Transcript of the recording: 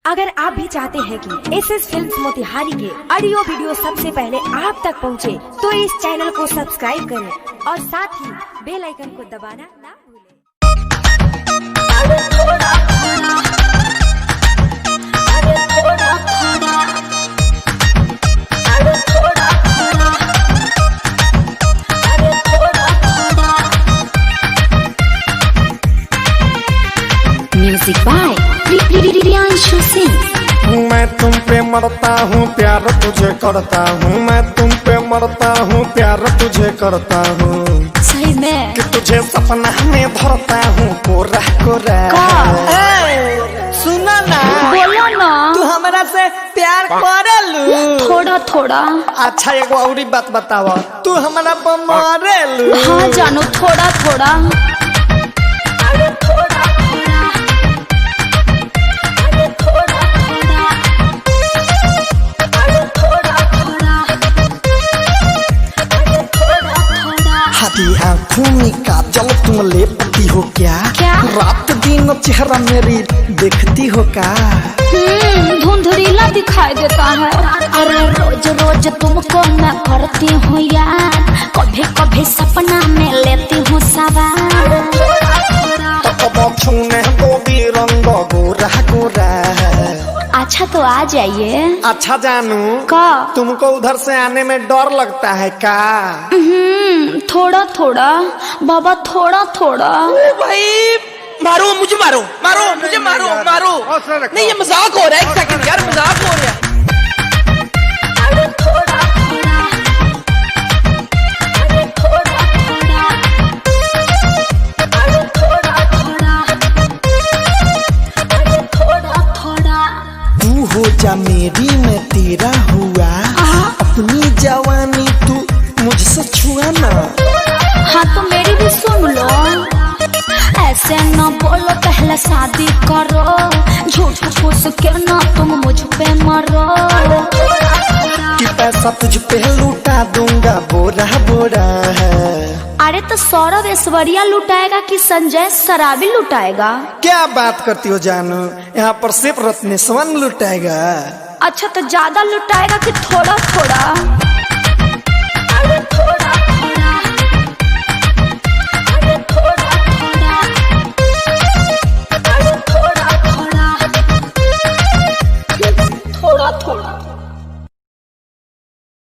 अगर आप भी चाहते हैं कि SS फिल्म्स मोतिहारी के ऑडियो वीडियो सबसे पहले आप तक पहुंचे, तो इस चैनल को सब्सक्राइब करें और साथ ही बेल आइकन को दबाना ना भूलें। Music by Priyanshu Singh. मैं तुम पे मरता हूँ प्यार तुझे करता हूँ, मैं तुम पे मरता हूँ प्यार तुझे करता हूँ। सही में कि तुझे सपना में धरता हूँ कोरा कोरा। सुना ना, बोलो ना, तू हमरा से प्यार करेलू? थोड़ा थोड़ा। अच्छा एगो और बात बतावा, तू हमरा पर मरेलू? हाँ जानू, थोड़ा थोड़ा। आँखों में काजल तुम लेपती हो क्या? रात दिन चेहरा मेरी देखती हो क्या? धुंधलीला दिखाई देता है। अरे रोज रोज तुमको मैं करती हूँ यार, कभी कभी सपना में लेती हूँ सवार। छूने गोभी रंग गोरा गोरा। अच्छा तो आ जाइए। अच्छा जानू का तुमको उधर से आने में डर लगता है का? थोड़ा थोड़ा बाबा, थोड़ा थोड़ा। भाई मारो मुझे, मारो मारो मुझे, मारो मारो। नहीं ये मजाक हो रहा है, एक सेकंड यार, मजाक हो रहा है। तू हो जा मेरी मैं तेरा हुआ, अपनी जवानी तू मुझसे छुआ ना। हाँ तो मेरी भी सुन लो, ऐसे न बोलो, पहले शादी करो, झूठ फूस के ना तुम मुझ पे मरो। कि पैसा तुझ पे लूटा दूंगा बोरा बोरा। अरे तो सौरभ ऐश्वर्या लुटाएगा कि संजय शराबी लुटाएगा? क्या बात करती हो जानू, यहाँ पर सिर्फ रत्नेश्वर लुटाएगा। अच्छा तो ज्यादा लुटाएगा कि थोड़ा थोड़ा?